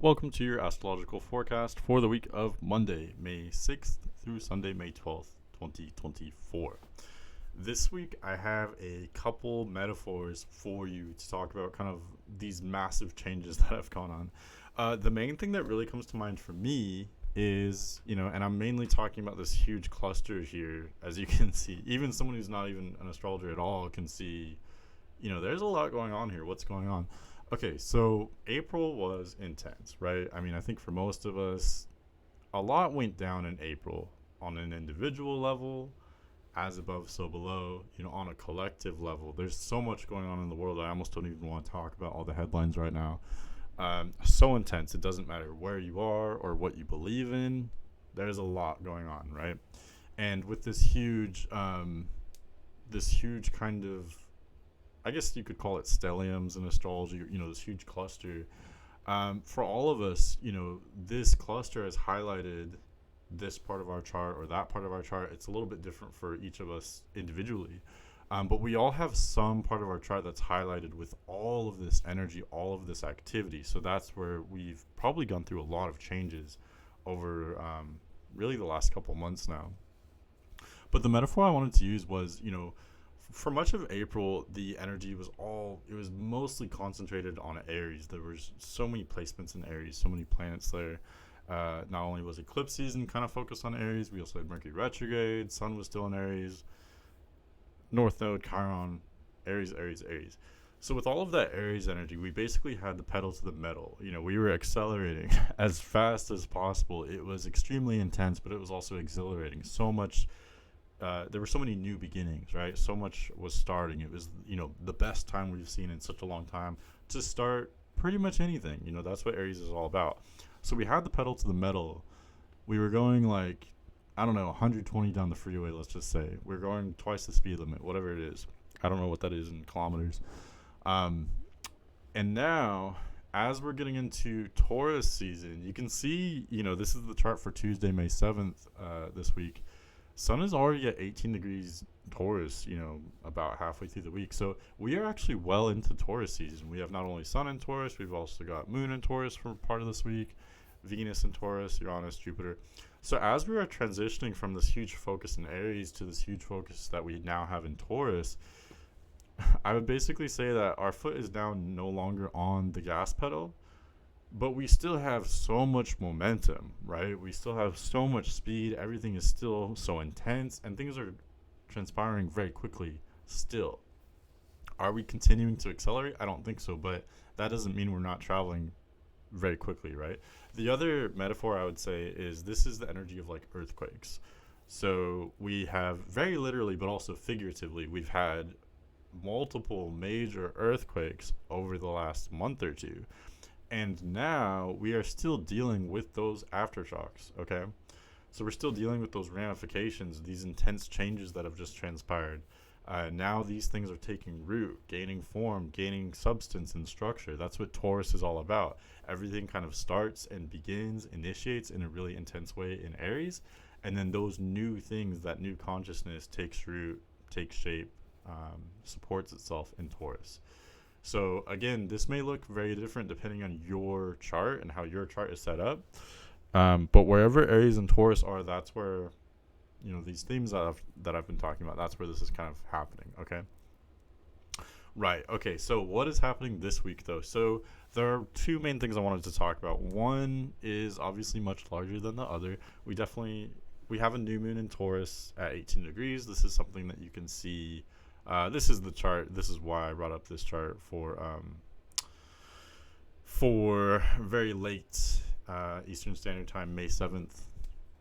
Welcome to your astrological forecast for the week of Monday, May 6th through Sunday, May 12th, 2024. This week, I have a couple metaphors for you to talk about kind of these massive changes that have gone on. The main thing that really comes to mind for me is, and I'm mainly talking about this huge cluster here, as you can see. Even someone who's not even an astrologer at all can see, there's a lot going on here. What's going on? Okay, so April was intense, right? I mean, I think for most of us, a lot went down in April on an individual level, as above, so below, on a collective level. There's so much going on in the world. I almost don't even want to talk about all the headlines right now. So intense. It doesn't matter where you are or what you believe in. There's a lot going on, right? And with this huge kind of, I guess you could call it stelliums in astrology, this huge cluster. For all of us, this cluster has highlighted this part of our chart or that part of our chart. It's a little bit different for each of us individually. But we all have some part of our chart that's highlighted with all of this energy, all of this activity. So that's where we've probably gone through a lot of changes over really the last couple months now. But the metaphor I wanted to use was, for much of April, the energy was mostly concentrated on Aries. There was so many placements in Aries, so many planets there. Not only was eclipse season kind of focused on Aries, we also had Mercury retrograde, Sun was still in Aries, North Node, Chiron, Aries. So with all of that Aries energy, we basically had the pedal to the metal. We were accelerating as fast as possible. It was extremely intense, but it was also exhilarating. So much. There were so many new beginnings, right? So much was starting. It was, the best time we've seen in such a long time to start pretty much anything. That's what Aries is all about. So we had the pedal to the metal. We were going 120 down the freeway, let's just say. We're going twice the speed limit, whatever it is. I don't know what that is in kilometers. And now, as we're getting into Taurus season, you can see, this is the chart for Tuesday, May 7th this week. Sun is already at 18 degrees Taurus, about halfway through the week. So we are actually well into Taurus season. We have not only Sun in Taurus, we've also got Moon in Taurus for part of this week, Venus in Taurus, Uranus, Jupiter. So as we are transitioning from this huge focus in Aries to this huge focus that we now have in Taurus, I would basically say that our foot is now no longer on the gas pedal, but we still have so much momentum, right? We still have so much speed. Everything is still so intense, and things are transpiring very quickly still. Are we continuing to accelerate? I don't think so, but that doesn't mean we're not traveling very quickly, right? The other metaphor I would say is this is the energy of earthquakes. So we have very literally, but also figuratively, we've had multiple major earthquakes over the last month or two. And now we are still dealing with those aftershocks, okay? So we're still dealing with those ramifications, these intense changes that have just transpired. Now these things are taking root, gaining form, gaining substance and structure. That's what Taurus is all about. Everything kind of starts and begins, initiates in a really intense way in Aries. And then those new things, that new consciousness takes root, takes shape, supports itself in Taurus. So again, this may look very different depending on your chart and how your chart is set up. But wherever Aries and Taurus are, that's where, these themes that I've been talking about, that's where this is kind of happening, okay? Right, okay, so what is happening this week, though? So there are two main things I wanted to talk about. One is obviously much larger than the other. We have a new moon in Taurus at 18 degrees. This is something that you can see. This is the chart. This is why I brought up this chart for very late Eastern Standard Time, May 7th,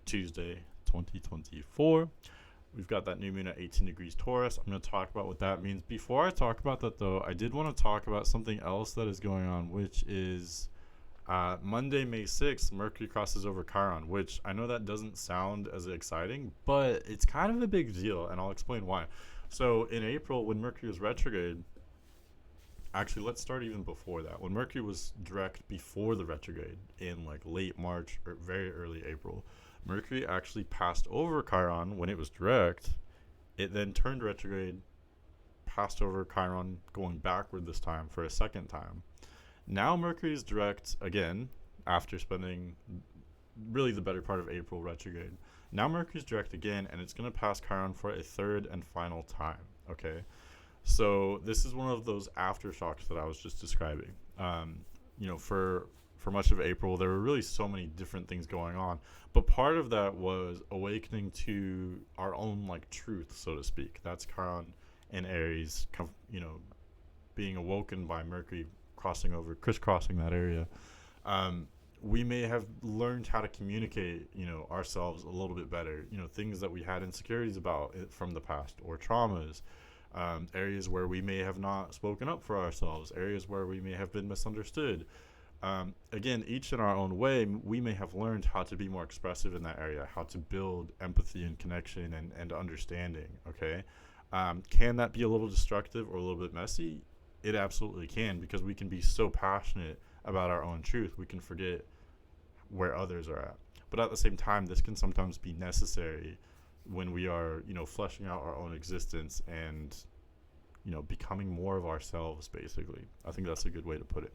Tuesday, 2024. We've got that new moon at 18 degrees Taurus. I'm going to talk about what that means. Before I talk about that, though, I did want to talk about something else that is going on, which is Monday, May 6th, Mercury crosses over Chiron, which I know that doesn't sound as exciting, but it's kind of a big deal, and I'll explain why. So in April, when Mercury was retrograde, actually, let's start even before that. When Mercury was direct before the retrograde in late March or very early April, Mercury actually passed over Chiron when it was direct. It then turned retrograde, passed over Chiron, going backward this time for a second time. Now Mercury is direct again, after spending really the better part of April retrograde. Now Mercury's direct again, and it's going to pass Chiron for a third and final time. Okay, so this is one of those aftershocks that I was just describing. For much of April, there were really so many different things going on, but part of that was awakening to our own like truth, so to speak. That's Chiron and Aries, being awoken by Mercury crisscrossing that area. We may have learned how to communicate, ourselves a little bit better. Things that we had insecurities about from the past, or traumas, areas where we may have not spoken up for ourselves, areas where we may have been misunderstood. Again, each in our own way, we may have learned how to be more expressive in that area, how to build empathy and connection and understanding. Okay, can that be a little destructive or a little bit messy? It absolutely can, because we can be so passionate about our own truth, we can forget where others are at. But at the same time, this can sometimes be necessary when we are, fleshing out our own existence and, becoming more of ourselves, basically. I think that's a good way to put it.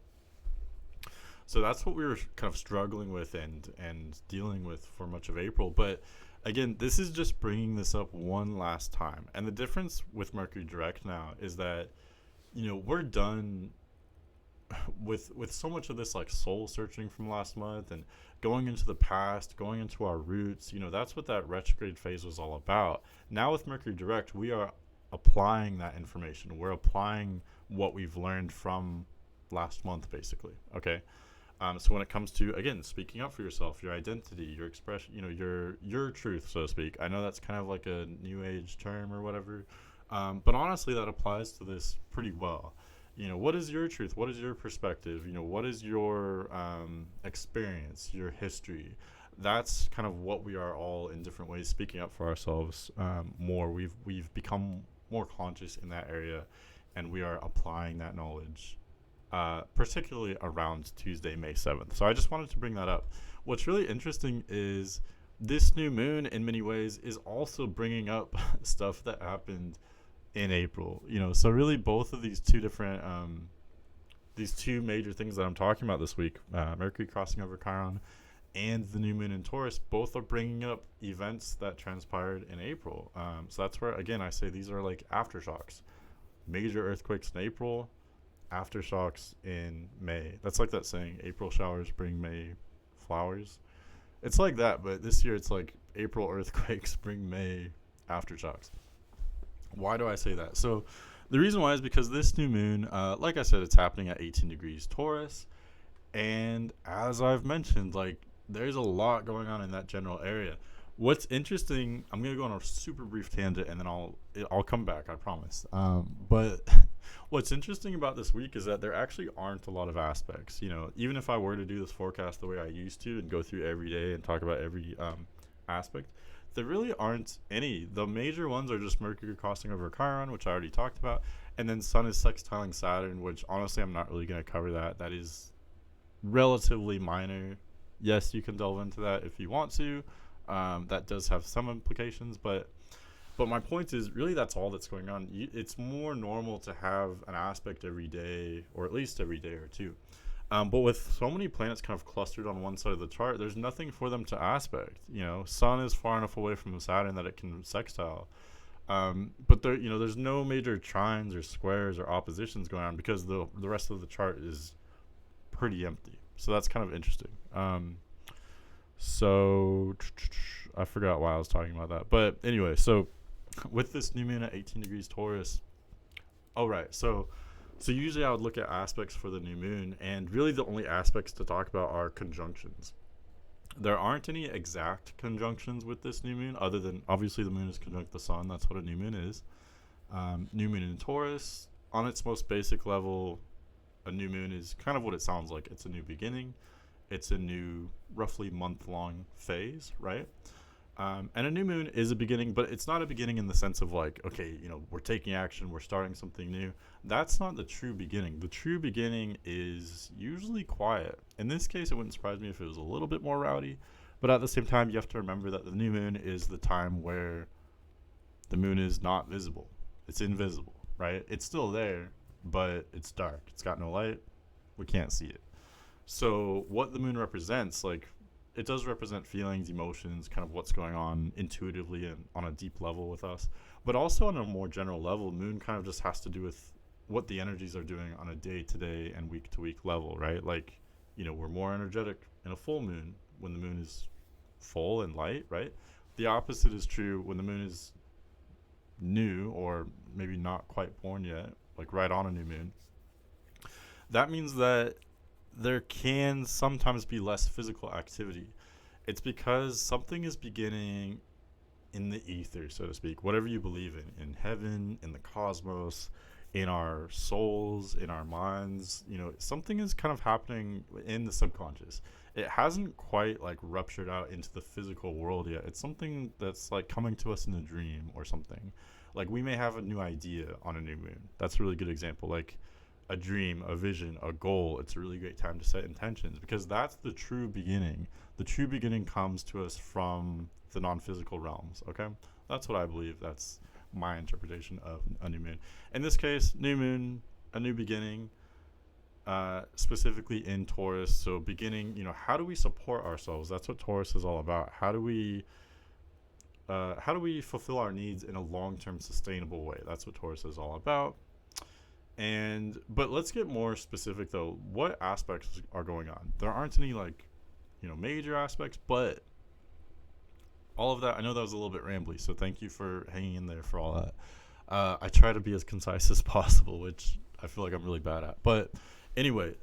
So that's what we were kind of struggling with and dealing with for much of April. But again, this is just bringing this up one last time. And the difference with Mercury direct now is that, we're done with so much of this like soul searching from last month and going into the past, going into our roots. That's what that retrograde phase was all about. Now with Mercury direct, we are applying that information. We're applying what we've learned from last month, basically. Okay. So when it comes to, again, speaking up for yourself, your identity, your expression, your truth, so to speak. I know that's kind of like a new age term or whatever, but honestly, that applies to this pretty well. What is your truth? What is your perspective? What is your experience, your history? That's kind of what we are all in different ways speaking up for ourselves more. We've become more conscious in that area, and we are applying that knowledge, particularly around Tuesday, May 7th. So I just wanted to bring that up. What's really interesting is this new moon, in many ways, is also bringing up stuff that happened in April. So really both of these two different these two major things that I'm talking about this week, Mercury crossing over Chiron and the new moon in Taurus, both are bringing up events that transpired in April. So that's where, again, I say these are like aftershocks. Major earthquakes in April, aftershocks in May. That's like that saying, April showers bring May flowers. It's like that, but this year it's like April earthquakes bring May aftershocks. Why do I say that? So the reason why is because this new moon, like I said, it's happening at 18 degrees Taurus. And as I've mentioned, like, there's a lot going on in that general area. What's interesting, I'm going to go on a super brief tangent and then I'll come back, I promise. But what's interesting about this week is that there actually aren't a lot of aspects. Even if I were to do this forecast the way I used to and go through every day and talk about every aspect, there really aren't any. The major ones are just Mercury crossing over Chiron, which I already talked about, and then Sun is sextiling Saturn, which honestly I'm not really going to cover that. That is relatively minor. Yes, you can delve into that if you want to. That does have some implications, but my point is really that's all that's going on. It's more normal to have an aspect every day, or at least every day or two. But with so many planets kind of clustered on one side of the chart, there's nothing for them to aspect. Sun is far enough away from Saturn that it can sextile. But there's no major trines or squares or oppositions going on because the rest of the chart is pretty empty. So that's kind of interesting. So I forgot why I was talking about that. But anyway, so with this new moon at 18 degrees Taurus, So usually I would look at aspects for the new moon, and really the only aspects to talk about are conjunctions. There aren't any exact conjunctions with this new moon, other than obviously the moon is conjunct the sun. That's what a new moon is. New moon in Taurus, on its most basic level, a new moon is kind of what it sounds like. It's a new beginning. It's a new roughly month-long phase, right? And a new moon is a beginning, but it's not a beginning in the sense of like, okay, we're taking action, we're starting something new. That's not the true beginning. The true beginning is usually quiet. In this case, it wouldn't surprise me if it was a little bit more rowdy, but at the same time, you have to remember that the new moon is the time where the moon is not visible. It's invisible, right? It's still there, but it's dark. It's got no light. We can't see it. So what the moon represents, like, it does represent feelings, emotions, kind of what's going on intuitively and on a deep level with us. But also on a more general level, moon kind of just has to do with what the energies are doing on a day to day and week to week level, right? Like, we're more energetic in a full moon when the moon is full and light, right? The opposite is true when the moon is new or maybe not quite born yet, like right on a new moon. That means that there can sometimes be less physical activity. It's because something is beginning in the ether, so to speak, whatever you believe in heaven, in the cosmos, in our souls, in our minds. Something is kind of happening in the subconscious. It hasn't quite like ruptured out into the physical world yet. It's something that's like coming to us in a dream or something. Like we may have a new idea on a new moon. That's a really good example. Like a dream, a vision, a goal. It's a really great time to set intentions because that's the true beginning. The true beginning comes to us from the non-physical realms. Okay, that's what I believe. That's my interpretation of a new moon. In this case, new moon, a new beginning, specifically in Taurus. So beginning, how do we support ourselves? That's what Taurus is all about. How do we fulfill our needs in a long-term sustainable way? That's what Taurus is all about. But let's get more specific though. What aspects are going on? There aren't any major aspects, but all of that, I know that was a little bit rambly, so thank you for hanging in there for all that. I try to be as concise as possible, which I feel like I'm really bad at. But anyway,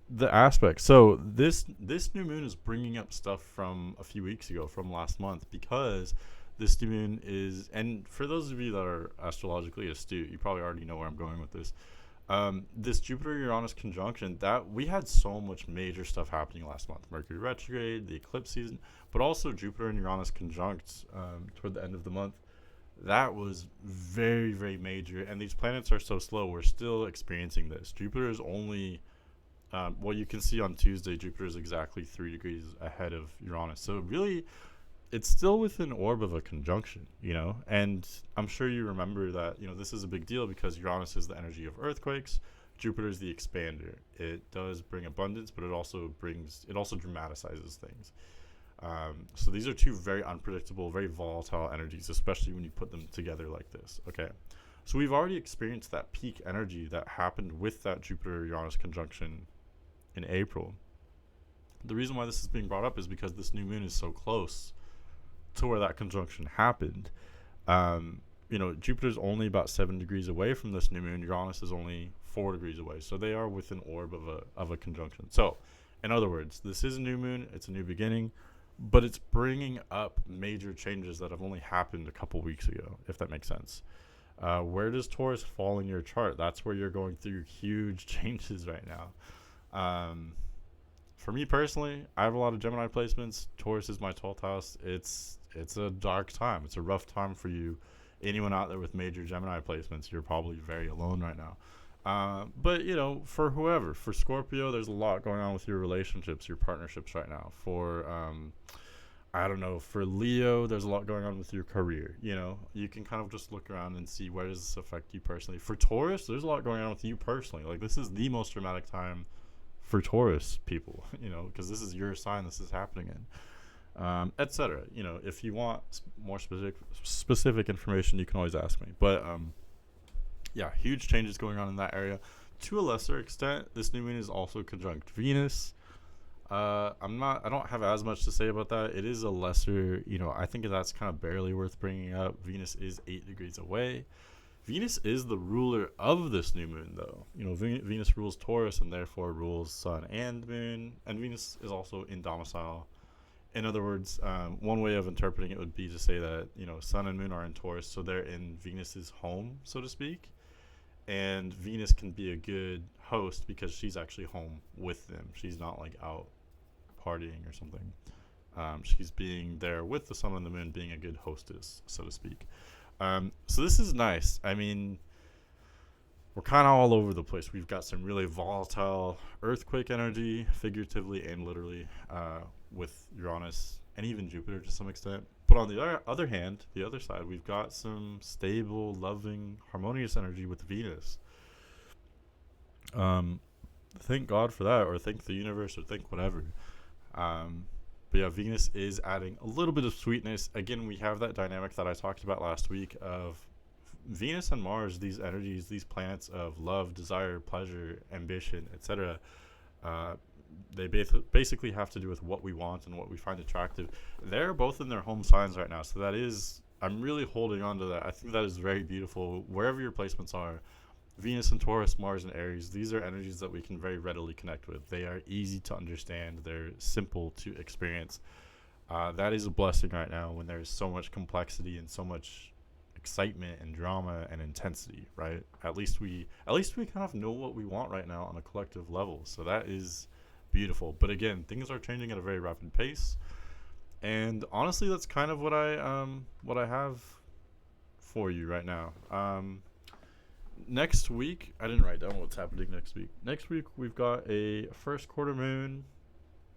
the aspects. So this new moon is bringing up stuff from a few weeks ago, from last month, because this new moon is, and for those of you that are astrologically astute, you probably already know where I'm going with this. This Jupiter-Uranus conjunction, that we had so much major stuff happening last month. Mercury retrograde, the eclipse season, but also Jupiter and Uranus conjunct toward the end of the month. That was very, very major. And these planets are so slow. We're still experiencing this. Jupiter is only, you can see on Tuesday, Jupiter is exactly 3 degrees ahead of Uranus. So really, it's still within orb of a conjunction, and I'm sure you remember that, this is a big deal because Uranus is the energy of earthquakes. Jupiter is the expander. It does bring abundance, but it also dramatizes things. So these are two very unpredictable, very volatile energies, especially when you put them together like this. Okay. So we've already experienced that peak energy that happened with that Jupiter-Uranus conjunction in April. The reason why this is being brought up is because this new moon is so close to where that conjunction happened. Jupiter's only about 7 degrees away from this new moon. Uranus is only 4 degrees away. So they are within orb of a conjunction. So, in other words, this is a new moon. It's a new beginning, but it's bringing up major changes that have only happened a couple weeks ago, if that makes sense. Where does Taurus fall in your chart? That's where you're going through huge changes right now. For me personally, I have a lot of Gemini placements. Taurus is my 12th house. It's a dark time. It's a rough time for you. Anyone out there with major Gemini placements, you're probably very alone right now. But for whoever, for Scorpio, there's a lot going on with your relationships, your partnerships right now. For for Leo, there's a lot going on with your career. You can kind of just look around and see where does this affect you personally. For Taurus, there's a lot going on with you personally. Like this is the most dramatic time for Taurus people, because this is your sign this is happening in, etc. If you want more specific information, you can always ask me. But huge changes going on in that area. To a lesser extent, this new moon is also conjunct Venus. I don't have as much to say about that. It is a lesser, I think that's kind of barely worth bringing up. Venus is 8 degrees away. Venus is the ruler of this new moon, though. Venus rules Taurus and therefore rules Sun and Moon. And Venus is also in domicile. In other words, one way of interpreting it would be to say that, Sun and Moon are in Taurus, so they're in Venus's home, so to speak. And Venus can be a good host because she's actually home with them. She's not like out partying or something. She's being there with the Sun and the Moon, being a good hostess, so to speak. So this is nice. I mean, we're kind of all over the place. We've got some really volatile earthquake energy, figuratively and literally, with Uranus and even Jupiter to some extent. But on the other hand, the other side, we've got some stable, loving, harmonious energy with Venus. thank God for that, or thank the universe, or thank whatever. Um, but yeah, Venus is adding a little bit of sweetness. Again, we have that dynamic that I talked about last week of Venus and Mars, these energies, these planets of love, desire, pleasure, ambition, etc. Uh, they basically have to do with what we want and what we find attractive. They're both in their home signs right now, so that is, I'm really holding on to that. I think that is very beautiful. Wherever your placements are, Venus and Taurus, Mars and Aries, these are energies that we can very readily connect with. They are easy to understand. They're simple to experience. That is a blessing right now when there's so much complexity and so much excitement and drama and intensity, right? At least we kind of know what we want right now on a collective level. So that is beautiful. But again, things are changing at a very rapid pace. And honestly, that's kind of what I have for you right now. Next week, I didn't write down what's happening next week. Next week we've got a first quarter moon,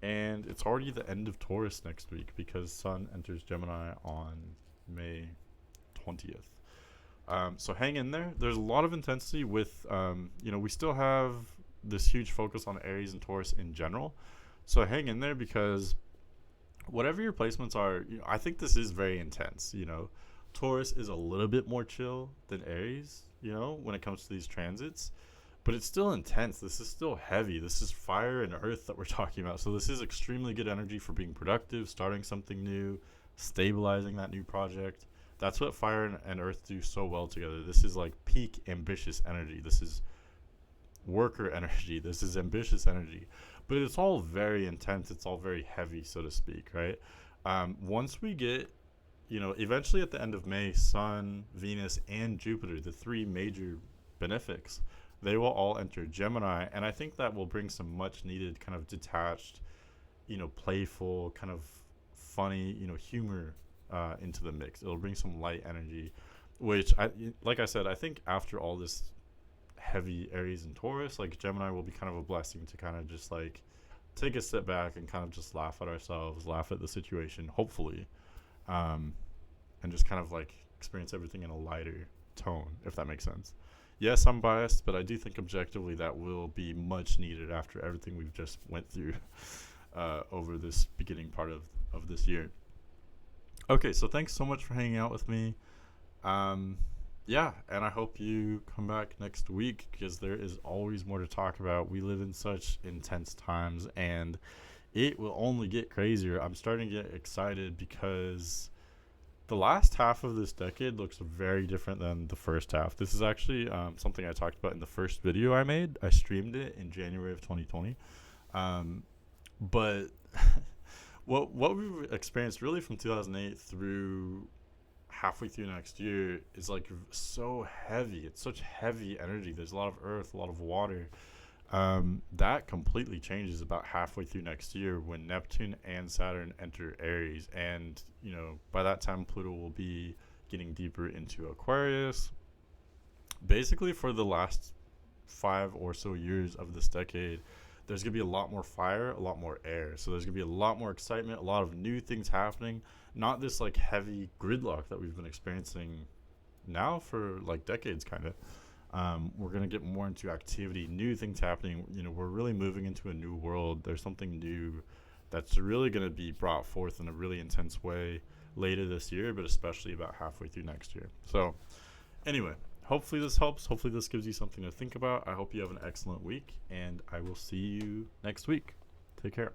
and it's already the end of Taurus next week because Sun enters Gemini on May 20th. So hang in there. There's a lot of intensity with, we still have this huge focus on Aries and Taurus in general. So hang in there because whatever your placements are, I think this is very intense. Taurus is a little bit more chill than Aries, when it comes to these transits. But it's still intense. This is still heavy. This is fire and earth that we're talking about. So this is extremely good energy for being productive, starting something new, stabilizing that new project. That's what fire and earth do so well together. This is like peak ambitious energy. This is worker energy. This is ambitious energy. But it's all very intense. It's all very heavy, so to speak, right? Once we get, eventually at the end of May, Sun, Venus, and Jupiter, the three major benefics, they will all enter Gemini. And I think that will bring some much needed kind of detached, playful, kind of funny, humor into the mix. It'll bring some light energy, which, like I said, I think after all this heavy Aries and Taurus, like Gemini will be kind of a blessing to kind of just like take a step back and kind of just laugh at ourselves, laugh at the situation, hopefully, and just kind of like experience everything in a lighter tone, if that makes sense. Yes, I'm biased, but I do think objectively that will be much needed after everything we've just went through over this beginning part of this year. Okay, so thanks so much for hanging out with me. Yeah, and I hope you come back next week because there is always more to talk about. We live in such intense times, and it will only get crazier. I'm starting to get excited because the last half of this decade looks very different than the first half. This is actually something I talked about in the first video I made. I streamed it in January of 2020. But what we've experienced really from 2008 through halfway through next year is like so heavy. It's such heavy energy. There's a lot of earth, a lot of water. That completely changes about halfway through next year when Neptune and Saturn enter Aries. And, by that time, Pluto will be getting deeper into Aquarius. Basically, for the last 5 or so years of this decade, there's going to be a lot more fire, a lot more air. So there's going to be a lot more excitement, a lot of new things happening. Not this like heavy gridlock that we've been experiencing now for like decades, kind of. We're going to get more into activity, new things happening. We're really moving into a new world. There's something new that's really going to be brought forth in a really intense way later this year, but especially about halfway through next year. So anyway, hopefully this helps. Hopefully this gives you something to think about. I hope you have an excellent week, and I will see you next week. Take care.